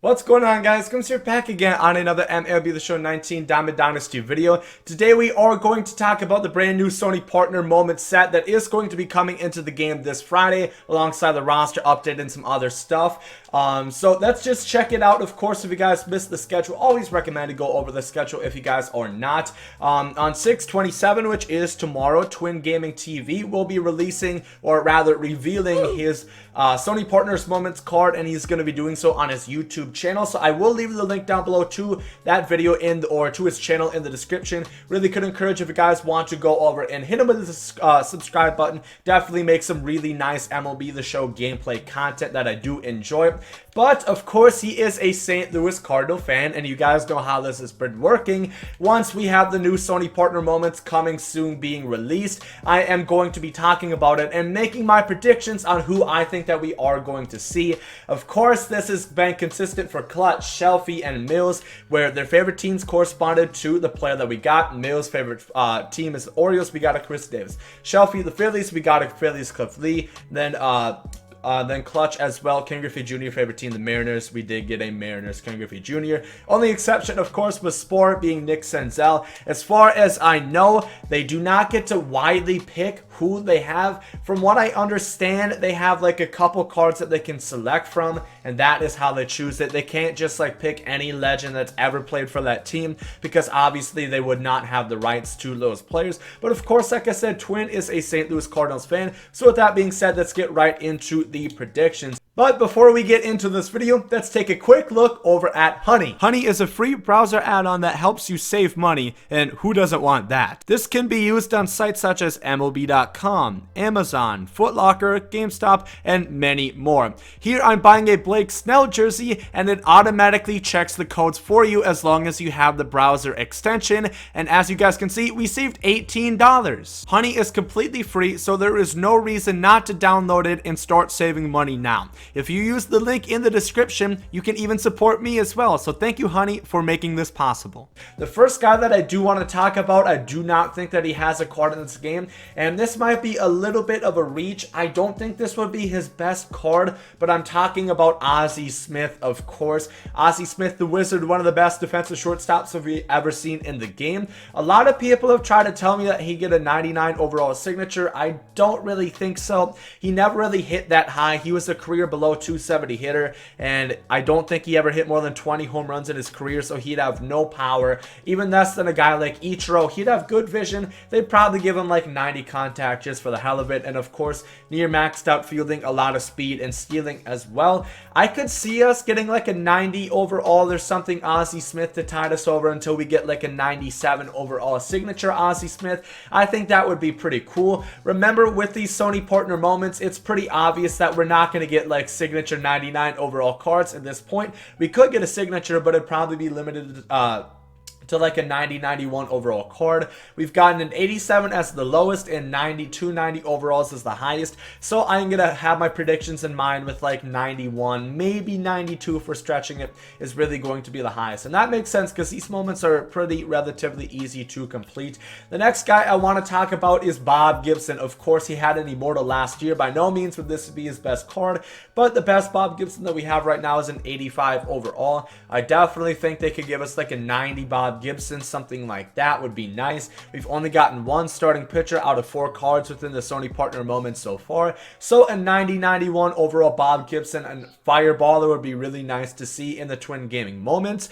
What's going on, guys? Gomes here back again on another MLB The Show 19 Diamond Dynasty video. Today we are going to talk about the brand new Sony partner moment set that is going to be coming into the game this Friday alongside the roster update and some other stuff. So let's just check it out. Of course, if you guys missed the schedule, always recommend to go over the schedule if you guys are not. On 6/27, which is tomorrow, TwinGamingTV will be releasing, or rather revealing, his Sony Partners Moments card, and he's going to be doing so on his YouTube channel. So I will leave the link down below to that video or to his channel in the description. Really could encourage if you guys want to go over and hit him with the subscribe button. Definitely make some really nice MLB The Show gameplay content that I do enjoy. But of course, he is a St. Louis Cardinal fan, and you guys know how this has been working. Once we have the new Sony Partner Moments coming soon being released, I am going to be talking about it and making my predictions on who I think that we are going to see. Of course, this has been consistent for Clutch, Shelfie, and Mills, where their favorite teams corresponded to the player that we got. Mills' favorite team is the Orioles. We got a Chris Davis. Shelfie, the Phillies. We got a Phillies Cliff Lee. Then Clutch as well. Ken Griffey Jr. favorite team, the Mariners. We did get a Mariners Ken Griffey Jr. Only exception, of course, was Sport being Nick Senzel. As far as I know, they do not get to widely pick who they have. From what I understand, they have like a couple cards that they can select from, and that is how they choose it. They can't just like pick any legend that's ever played for that team, because obviously they would not have the rights to those players. But of course, like I said, Twin is a St. Louis Cardinals fan. So with that being said, let's get right into the predictions. But before we get into this video, let's take a quick look over at Honey. Honey is a free browser add-on that helps you save money, and who doesn't want that? This can be used on sites such as MLB.com, Amazon, Foot Locker, GameStop, and many more. Here I'm buying a Blake Snell jersey, and it automatically checks the codes for you as long as you have the browser extension, and as you guys can see, we saved $18. Honey is completely free, so there is no reason not to download it and start saving money now. If you use the link in the description, you can even support me as well. So thank you, Honey, for making this possible. The first guy that I do want to talk about, I do not think that he has a card in this game, and this might be a little bit of a reach. I don't think this would be his best card, but I'm talking about Ozzie Smith, of course. Ozzie Smith, the Wizard, one of the best defensive shortstops we've ever seen in the game. A lot of people have tried to tell me that he get a 99 overall signature. I don't really think so. He never really hit that high. He was a career below 270 hitter, and I don't think he ever hit more than 20 home runs in his career, so he'd have no power. Even less than a guy like Ichiro. He'd have good vision. They'd probably give him like 90 contact just for the hell of it, and of course near maxed out fielding, a lot of speed and stealing as well. I could see us getting like a 90 overall or something Ozzie Smith to tide us over until we get like a 97 overall signature Ozzie Smith. I think that would be pretty cool. Remember, with these Sony Partner Moments, it's pretty obvious that we're not going to get like signature 99 overall cards at this point. We could get a signature, but it'd probably be limited to like a 90-91 overall card. We've gotten an 87 as the lowest and 92-90 overalls as the highest. So I'm going to have my predictions in mind with like 91, maybe 92 for stretching it is really going to be the highest. And that makes sense because these moments are pretty relatively easy to complete. The next guy I want to talk about is Bob Gibson. Of course, he had an Immortal last year. By no means would this be his best card, but the best Bob Gibson that we have right now is an 85 overall. I definitely think they could give us like a 90 Bob Gibson, something like that would be nice. We've only gotten one starting pitcher out of 4 cards within the Sony Partner Moment so far, so a 90-91 overall Bob Gibson and Fireballer would be really nice to see in the Twin Gaming Moments.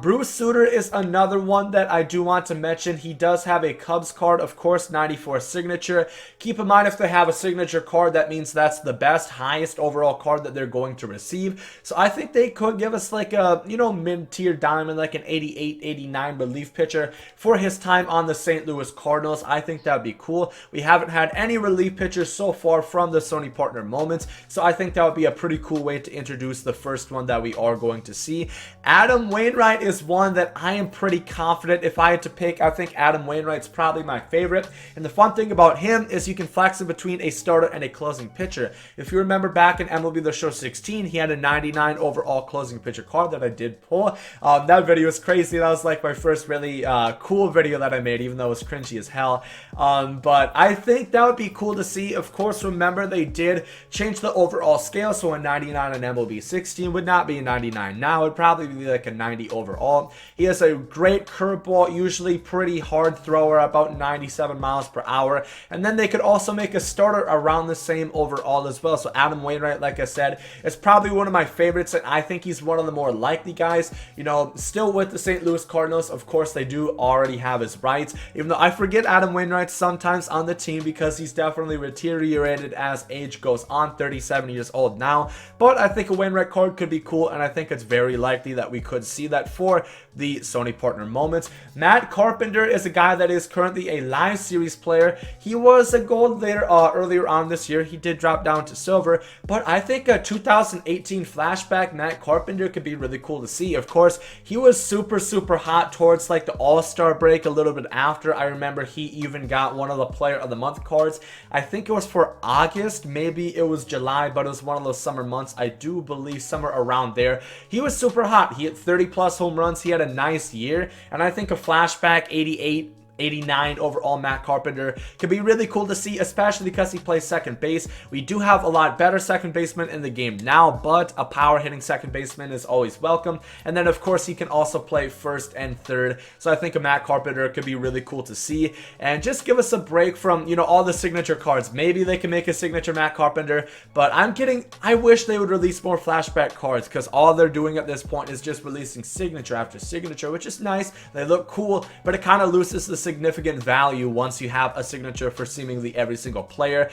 Bruce Souter is another one that I do want to mention. He does have a Cubs card, of course, 94 signature. Keep in mind, if they have a signature card, that means that's the best, highest overall card that they're going to receive. So I think they could give us like a, you know, mid-tier diamond, like an 88, 89 relief pitcher for his time on the St. Louis Cardinals. I think that'd be cool. We haven't had any relief pitchers so far from the Sony Partner Moments, so I think that would be a pretty cool way to introduce the first one that we are going to see. Adam Wainwright is one that I am pretty confident. If I had to pick, I think Adam Wainwright's probably my favorite. And the fun thing about him is you can flex in between a starter and a closing pitcher. If you remember back in MLB The Show 16, he had a 99 overall closing pitcher card that I did pull. That video is crazy. That was like my my first really cool video that I made, even though it was cringy as hell. But I think that would be cool to see. Of course, remember they did change the overall scale, so a 99 on MLB 16 would not be a 99 now. It would probably be like a 90 overall. He has a great curveball, usually pretty hard thrower, about 97 miles per hour. And then they could also make a starter around the same overall as well. So Adam Wainwright, like I said, is probably one of my favorites, and I think he's one of the more likely guys. You know, still with the St. Louis Cardinals, of course, they do already have his rights, even though I forget Adam Wainwright sometimes on the team because he's definitely deteriorated as age goes on, 37 years old now. But I think a Wainwright card could be cool, and I think it's very likely that we could see that for the Sony partner moments. Matt Carpenter is a guy that is currently a live series player. He was a gold there earlier on this year. He did drop down to silver, but I think a 2018 flashback Matt Carpenter could be really cool to see. Of course, he was super hot towards like the All-Star break, a little bit after. I remember he even got one of the Player of the Month cards. I think it was for August, maybe it was July, but it was one of those summer months. I do believe somewhere around there. He was super hot. He hit 30 plus home runs. He had a nice year, and I think a flashback 88 89 overall Matt Carpenter could be really cool to see, especially because he plays second base. We do have a lot better second baseman in the game now, but a power hitting second baseman is always welcome. And then of course he can also play first and third, so I think a Matt Carpenter could be really cool to see and just give us a break from, you know, all the signature cards. Maybe they can make a signature Matt Carpenter, but I wish they would release more flashback cards, because all they're doing at this point is just releasing signature after signature, which is nice. They look cool, but it kind of loses the significant value once you have a signature for seemingly every single player.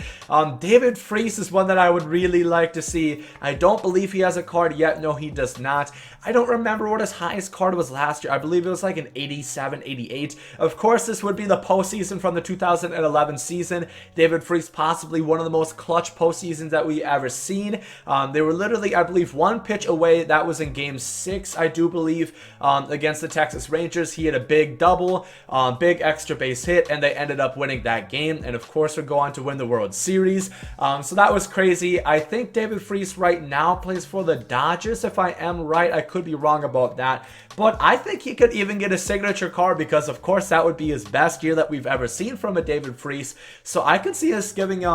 David Freese is one that I would really like to see. I don't believe he has a card yet. No, he does not. I don't remember what his highest card was last year. I believe it was like an 87, 88. Of course, this would be the postseason from the 2011 season. David Freese, possibly one of the most clutch postseasons that we ever seen. They were literally, I believe, one pitch away. That was in game 6, I do believe, against the Texas Rangers. He had a big double, big extra base hit, and they ended up winning that game, and of course would go on to win the World Series. So that was crazy. I think David Freese right now plays for the Dodgers, if I am right. I could be wrong about that, but I think he could even get a signature card, because of course that would be his best year that we've ever seen from a David Freese. So I could see us giving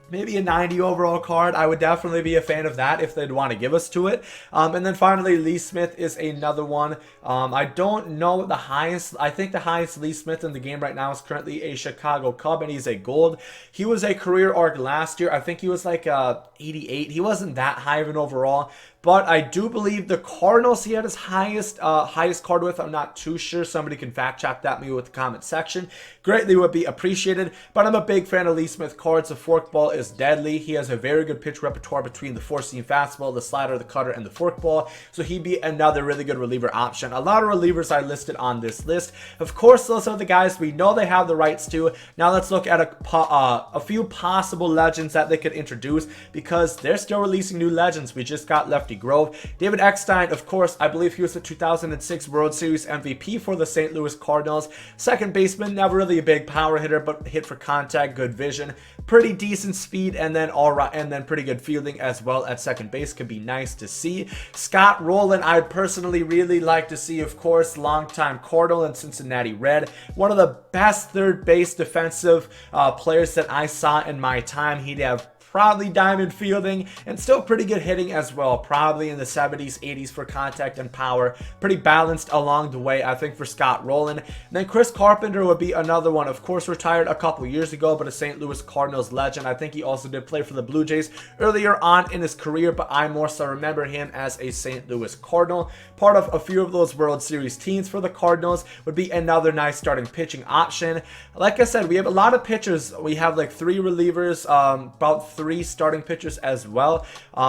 maybe a 90 overall card. I would definitely be a fan of that if they'd want to give us to it. And then finally, Lee Smith is another one. I don't know the highest. I think the highest Lee Smith in the game right now is currently a Chicago Cub, and he's a gold. He was a career arc last year. I think he was like 88. He wasn't that high of an overall. But I do believe the Cardinals, he had his highest card with. I'm not too sure. Somebody can fact check that me with the comment section. Greatly would be appreciated. But I'm a big fan of Lee Smith cards. The forkball is deadly. He has a very good pitch repertoire between the four-seam fastball, the slider, the cutter, and the forkball. So he'd be another really good reliever option. A lot of relievers I listed on this list. Of course, those are the guys we know they have the rights to. Now let's look at a few possible legends that they could introduce, because they're still releasing new legends. We just got Lefty Grove. David Eckstein, of course, I believe he was the 2006 World Series MVP for the St. Louis Cardinals. Second baseman, never really a big power hitter, but hit for contact, good vision, pretty decent speed, and then pretty good fielding as well at second base. Could be nice to see. Scott Rowland, I'd personally really like to see, of course, longtime Cardinal and Cincinnati Red. One of the best third base defensive players that I saw in my time. He'd have probably diamond fielding and still pretty good hitting as well, probably in the 70s, 80s for contact and power. Pretty balanced along the way, I think, for Scott Rowland. And then Chris Carpenter would be another one. Of course, retired a couple years ago, but a St. Louis Cardinals legend. I think he also did play for the Blue Jays earlier on in his career, but I more so remember him as a St. Louis Cardinal. Part of a few of those World Series teams for the Cardinals. Would be another nice starting pitching option. Like I said, we have a lot of pitchers. We have like 3 relievers, about 3 starting pitchers as well.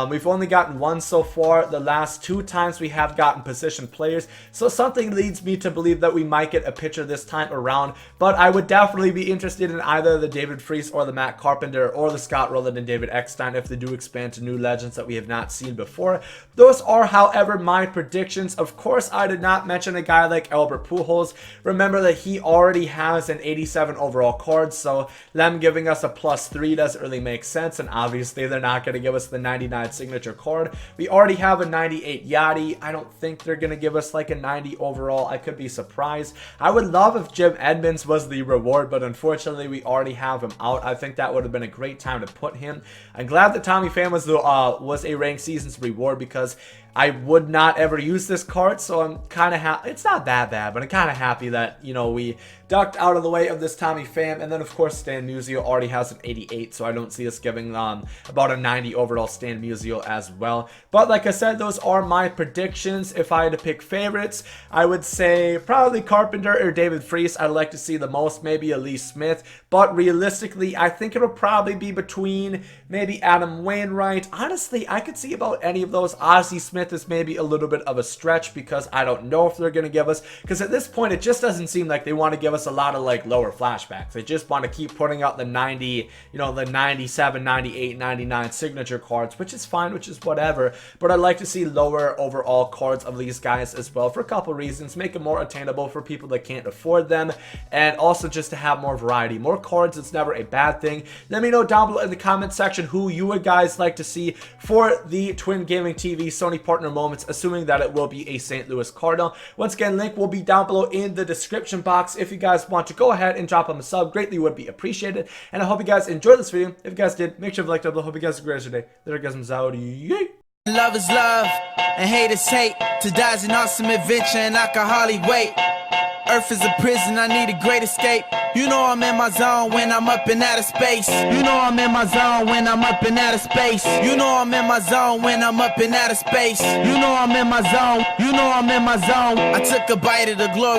We've only gotten 1 so far. The last 2 times we have gotten position players, so something leads me to believe that we might get a pitcher this time around. But I would definitely be interested in either the David Freese or the Matt Carpenter or the Scott Rowland and David Eckstein if they do expand to new legends that we have not seen before. Those are, however, my predictions. Of course, I did not mention a guy like Albert Pujols. Remember that he already has an 87 overall card, so them giving us a +3 doesn't really make sense. moments, and obviously they're not going to give us the 99 signature card. We already have a 98 Yachty. I don't think they're going to give us like a 90 overall. I could be surprised. I would love if Jim Edmonds was the reward, but unfortunately we already have him out. I think that would have been a great time to put him. I'm glad that Tommy Pham was a ranked seasons reward, because I would not ever use this card, so I'm kind of happy. It's not that bad, but I'm kind of happy that, you know, we ducked out of the way of this Tommy Pham. And then, of course, Stan Musial already has an 88, so I don't see us giving about a 90 overall Stan Musial as well. But like I said, those are my predictions. If I had to pick favorites, I would say probably Carpenter or David Freese. I'd like to see the most, maybe Ozzie Smith. But realistically, I think it'll probably be between maybe Adam Wainwright. Honestly, I could see about any of those. Ozzie Smith is maybe a little bit of a stretch, because I don't know if they're going to give us, because at this point it just doesn't seem like they want to give us a lot of like lower flashbacks. They just want to keep putting out the 90, you know, the 97, 98, 99 signature cards, which is fine, which is whatever. But I'd like to see lower overall cards of these guys as well, for a couple reasons. Make it more attainable for people that can't afford them, and also just to have more variety. More cards, it's never a bad thing. Let me know down below in the comment section who you would guys like to see for the TwinGamingTV Sony partner moments, assuming that it will be a St. Louis Cardinal. Once again, link will be down below in the description box. If you guys want to go ahead and drop them a sub, greatly would be appreciated. And I hope you guys enjoyed this video. If you guys did, make sure to like it. I hope you guys have a great day. Later, guys. I'm Souter. Yay! Love is love, and hate is hate. To die is an awesome adventure, and I can hardly wait. Earth is a prison, I need a great escape. You know I'm in my zone when I'm up in outer space. You know I'm in my zone when I'm up in outer space. You know I'm in my zone when I'm up in outer space. You know I'm in my zone. You know I'm in my zone. I took a bite of the glory.